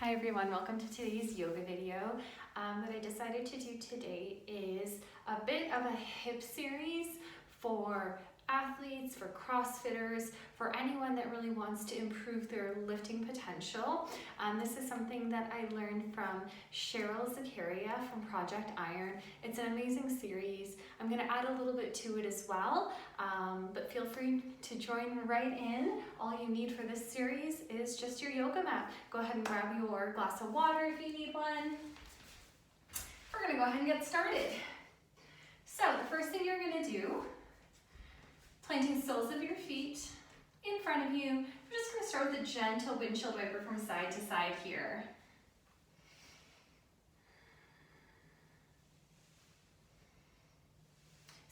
Hi everyone, welcome to today's yoga video. What I decided to do today is a bit of a hip series for athletes, for CrossFitters, for anyone that really wants to improve their lifting potential. This is something that I learned from Charryl Z from Project Iron. It's an amazing series. I'm going to add a little bit to it as well, but feel free to join right in. All you need for this series is just your yoga mat. Go ahead and grab your glass of water if you need one. We're going to go ahead and get started. So the first thing you're going to do, planting soles of your feet in front of you. We're just going to start with a gentle windshield wiper from side to side here.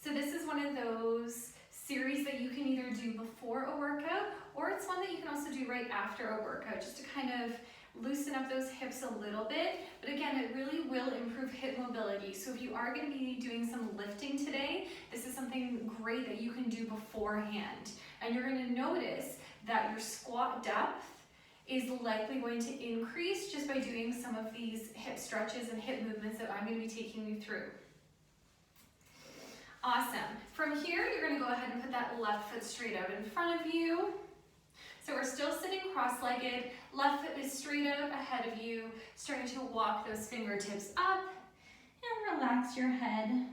So this is one of those series that you can either do before a workout, or it's one that you can also do right after a workout, just to kind of loosen up those hips a little bit. But again, it really will improve hip mobility. So if you are going to be doing some lifting today, this is something great that you can do beforehand. And you're going to notice that your squat depth is likely going to increase just by doing some of these hip stretches and hip movements that I'm going to be taking you through. Awesome. From here, you're going to go ahead and put that left foot straight out in front of you. So we're still sitting cross-legged, left foot is straight out ahead of you, starting to walk those fingertips up and relax your head.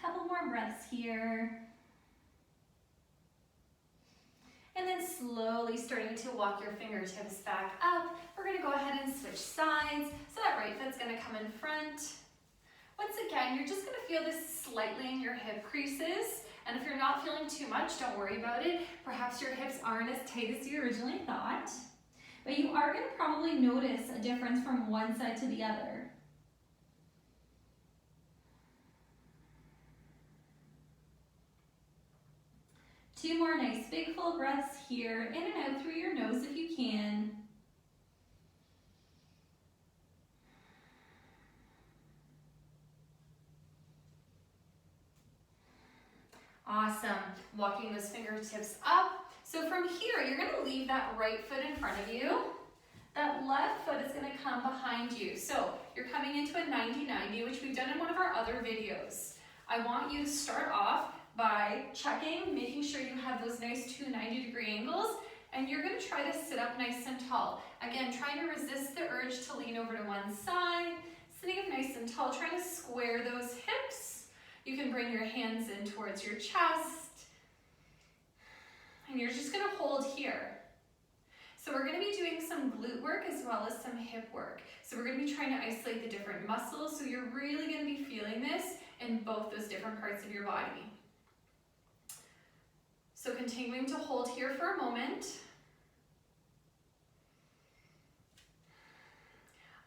Couple more breaths here. And then slowly starting to walk your fingertips back up. We're going to go ahead and switch sides. So that right foot's going to come in front. Once again, you're just going to feel this slightly in your hip creases. And if you're not feeling too much, don't worry about it. Perhaps your hips aren't as tight as you originally thought. But you are going to probably notice a difference from one side to the other. Two more nice big full breaths here, in and out through your nose if you can. Awesome. Walking those fingertips up. So from here, you're going to leave that right foot in front of you. That left foot is going to come behind you. So you're coming into a 90-90, which we've done in one of our other videos. I want you to start off by checking, making sure you have those nice 2 90-degree angles, and you're going to try to sit up nice and tall. Again, trying to resist the urge to lean over to one side, sitting up nice and tall, trying to square those hips. You can bring your hands in towards your chest, and you're just going to hold here. So we're going to be doing some glute work as well as some hip work. So we're going to be trying to isolate the different muscles, so you're really going to be feeling this in both those different parts of your body. So continuing to hold here for a moment.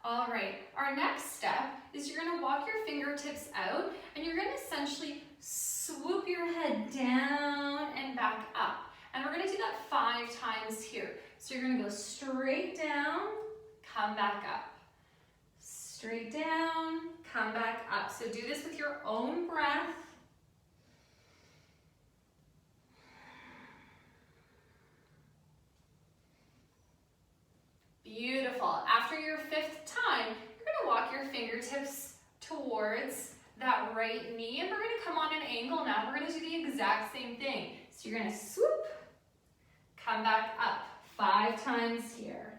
All right, our next step is you're going to walk your fingertips out, and you're going to essentially swoop your head down and back up. And we're going to do that 5 times here. So you're going to go straight down, come back up. Straight down, come back up. So do this with your own breath. Beautiful. After your 5th time, you're going to walk your fingertips towards that right knee, and we're going to come on an angle now. We're going to do the exact same thing. So you're going to swoop, come back up 5 times here.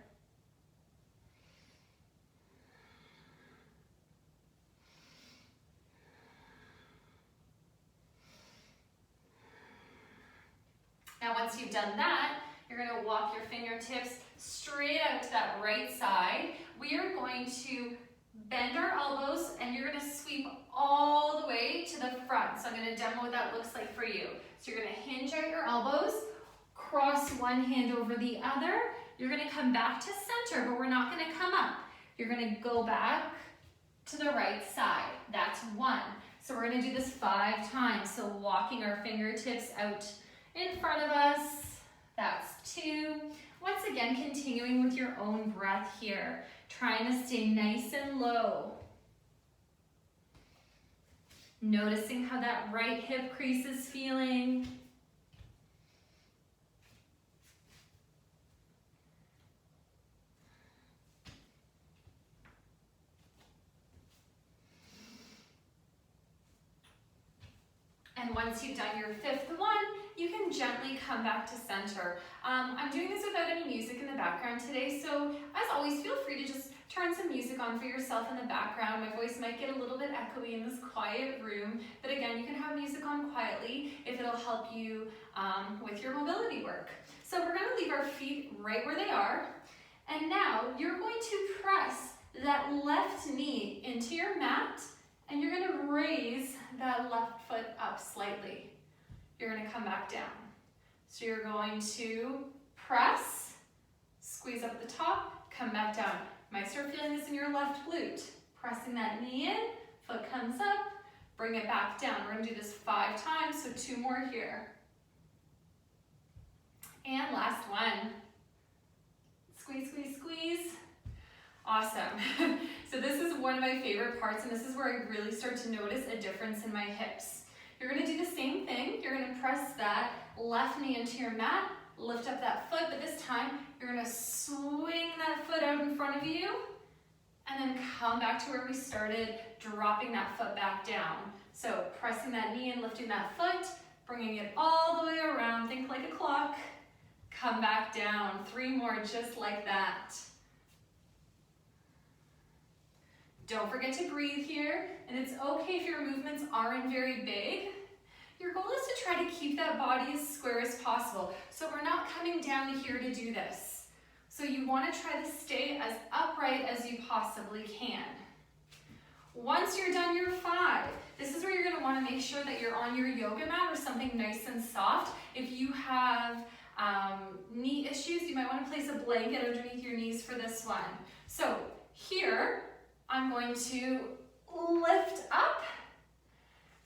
Now once you've done that, you're going to walk your fingertips straight out to that right side. We are going to bend our elbows, and you're going to sweep all the way to the front. So I'm going to demo what that looks like for you. So you're going to hinge out your elbows, cross one hand over the other. You're going to come back to center, but we're not going to come up. You're going to go back to the right side. That's 1. So we're going to do this 5 times. So walking our fingertips out in front of us. That's 2. Once again, continuing with your own breath here, trying to stay nice and low. Noticing how that right hip crease is feeling. And once you've done your fifth one, you can gently come back to center. I'm doing this without any music in the background today, so as always, feel free to just turn some music on for yourself in the background. My voice might get a little bit echoey in this quiet room, but again, you can have music on quietly if it'll help you with your mobility work. So we're gonna leave our feet right where they are, and now you're going to press that left knee into your mat, and you're gonna raise that left foot up slightly. You're gonna come back down. So you're going to press, squeeze up the top, come back down. You might start feeling this in your left glute. Pressing that knee in, foot comes up, bring it back down. We're gonna do this 5 times, so 2 more here. And last one. Squeeze, squeeze, squeeze. Awesome. So this is one of my favorite parts, and this is where I really start to notice a difference in my hips. You're gonna do the same thing. You're gonna press that left knee into your mat, lift up that foot, but this time you're gonna swing that foot out in front of you, and then come back to where we started, dropping that foot back down. So pressing that knee and lifting that foot, bringing it all the way around, think like a clock, come back down. 3 more just like that. Don't forget to breathe here, and it's okay if your movements aren't very big. Your goal is to try to keep that body as square as possible. So we're not coming down to here to do this. So you want to try to stay as upright as you possibly can. Once you're done your 5, this is where you're going to want to make sure that you're on your yoga mat or something nice and soft. If you have knee issues, you might want to place a blanket underneath your knees for this one. So here, I'm going to lift up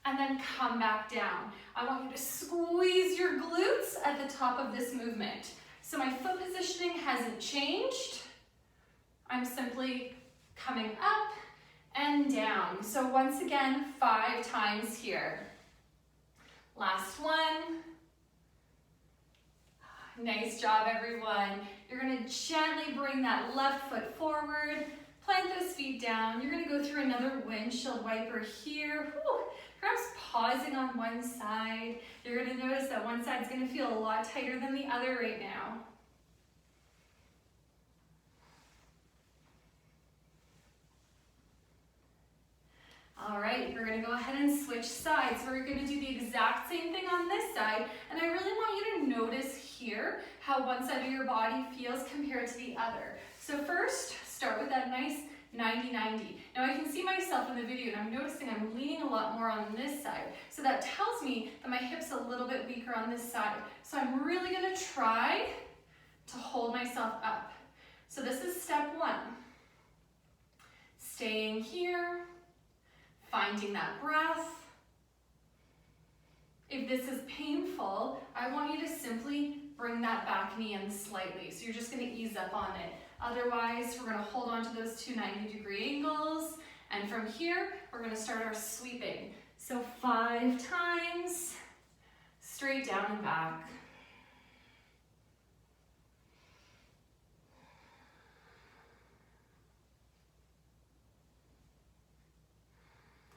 and then come back down. I want you to squeeze your glutes at the top of this movement. So my foot positioning hasn't changed. I'm simply coming up and down. So once again, 5 times here. Last one. Nice job, everyone. You're gonna gently bring that left foot forward. Plant those feet down. You're gonna go through another windshield wiper here. Whew. Perhaps pausing on one side. You're gonna notice that one side's gonna feel a lot tighter than the other right now. All right, we're gonna go ahead and switch sides. We're gonna do the exact same thing on this side, and I really want you to notice here how one side of your body feels compared to the other. So first, start with that nice 90-90. Now I can see myself in the video and I'm noticing I'm leaning a lot more on this side. So that tells me that my hip's a little bit weaker on this side. So I'm really gonna try to hold myself up. So this is step 1. Staying here, finding that breath. If this is painful, I want you to simply bring that back knee in slightly. So you're just gonna ease up on it. Otherwise, we're gonna hold on to those 2 90-degree angles. And from here, we're gonna start our sweeping. So 5 times, straight down and back.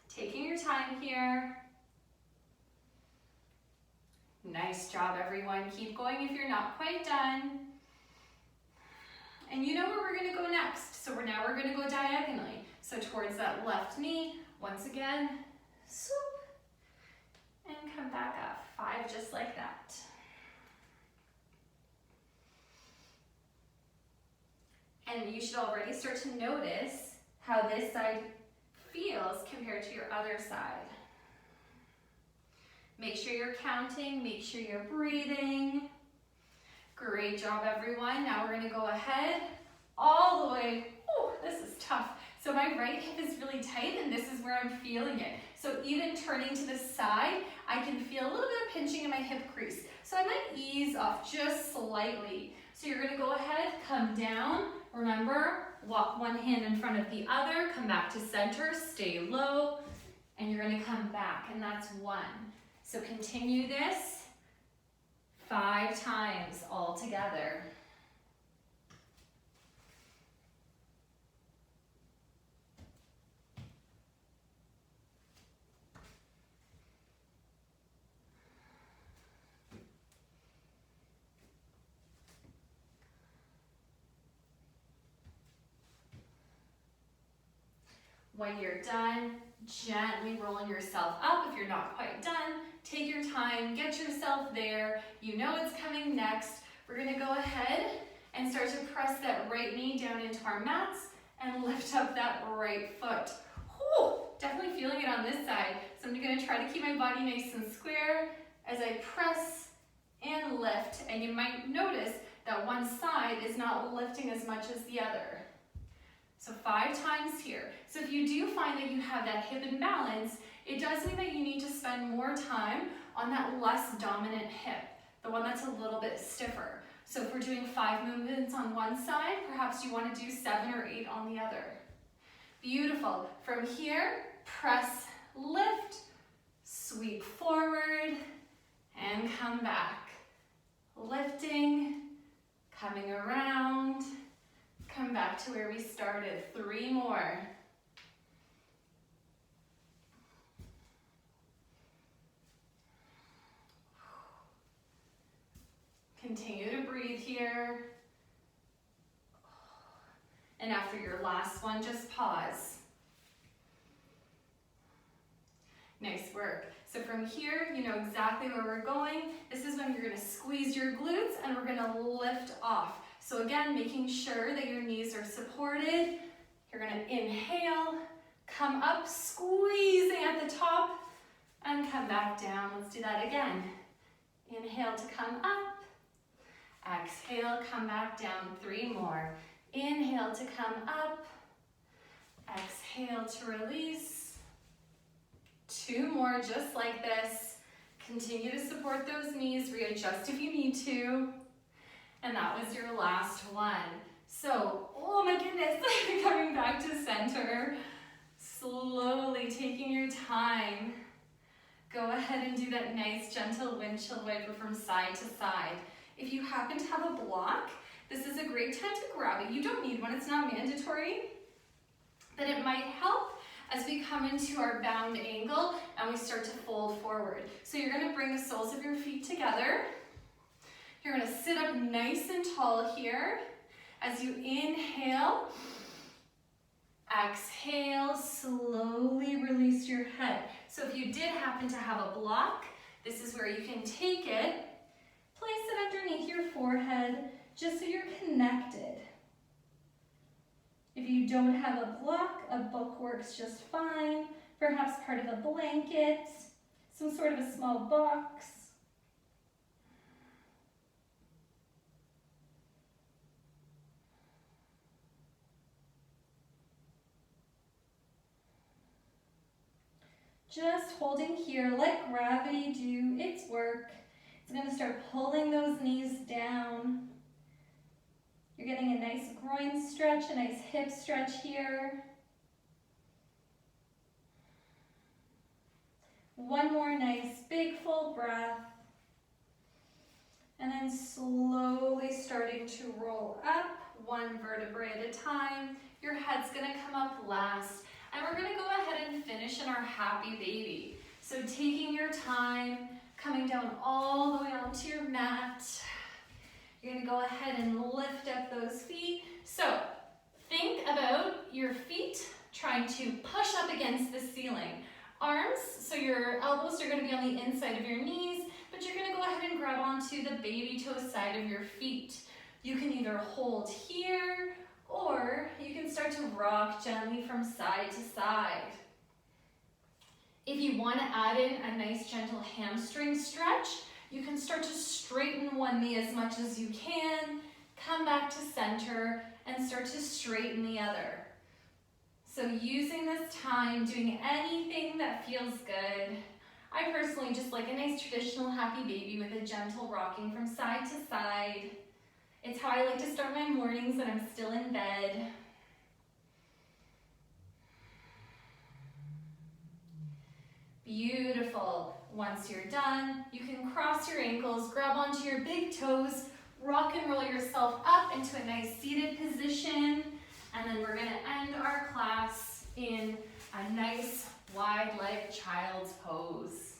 Taking your time here. Nice job, everyone. Keep going if you're not quite done. And you know where we're gonna go next. So now we're gonna go diagonally. So towards that left knee, once again, swoop, and come back up. 5 just like that. And you should already start to notice how this side feels compared to your other side. Make sure you're counting, make sure you're breathing. Great job, everyone. Now we're gonna go ahead all the way. Oh, this is tough. So my right hip is really tight and this is where I'm feeling it. So even turning to the side, I can feel a little bit of pinching in my hip crease. So I might ease off just slightly. So you're gonna go ahead, come down. Remember, walk one hand in front of the other, come back to center, stay low, and you're gonna come back, and that's 1. So continue this 5 times all together. When you're done, gently rolling yourself up. If you're not quite done, take your time, get yourself there. You know it's coming next. We're gonna go ahead and start to press that right knee down into our mats and lift up that right foot. Whew, definitely feeling it on this side. So I'm gonna try to keep my body nice and square as I press and lift. And you might notice that one side is not lifting as much as the other. So 5 times here. So if you do find that you have that hip imbalance, it does mean that you need to spend more time on that less dominant hip, the one that's a little bit stiffer. So if we're doing 5 movements on one side, perhaps you want to do 7 or 8 on the other. Beautiful. From here, press, lift, sweep forward, and come back. Lifting, coming around, come back to where we started. 3 more. Continue to breathe here. And after your last one, just pause. Nice work. So from here, you know exactly where we're going. This is when you're gonna squeeze your glutes and we're gonna lift off. So again, making sure that your knees are supported. You're gonna inhale, come up, squeezing at the top, and come back down. Let's do that again. Inhale to come up. Exhale, come back down. 3 more. Inhale to come up. Exhale to release. 2 more, just like this. Continue to support those knees. Readjust if you need to. And that was your last one. So, oh my goodness, coming back to center. Slowly taking your time. Go ahead and do that nice gentle windshield wiper from side to side. If you happen to have a block, this is a great time to grab it. You don't need one, it's not mandatory, but it might help as we come into our bound angle and we start to fold forward. So you're gonna bring the soles of your feet together. You're gonna sit up nice and tall here. As you inhale, exhale, slowly release your head. So if you did happen to have a block, this is where you can take it, place it underneath your forehead, just so you're connected. If you don't have a block, a book works just fine. Perhaps part of a blanket, some sort of a small box. Just holding here, let gravity do its work. It's going to start pulling those knees down. You're getting a nice groin stretch, a nice hip stretch here. 1 more nice big full breath. And then slowly starting to roll up, 1 vertebrae at a time. Your head's going to come up last. And we're going to go ahead and finish in our happy baby. So taking your time, coming down all the way onto your mat. You're going to go ahead and lift up those feet. So think about your feet trying to push up against the ceiling. Arms, so your elbows are going to be on the inside of your knees, but you're going to go ahead and grab onto the baby toe side of your feet. You can either hold here, or you can start to rock gently from side to side. If you want to add in a nice gentle hamstring stretch, you can start to straighten one knee as much as you can, come back to center, and start to straighten the other. So using this time, doing anything that feels good. I personally just like a nice traditional happy baby with a gentle rocking from side to side. It's how I like to start my mornings when I'm still in bed. Beautiful. Once you're done, you can cross your ankles, grab onto your big toes, rock and roll yourself up into a nice seated position, and then we're gonna end our class in a nice wide leg child's pose.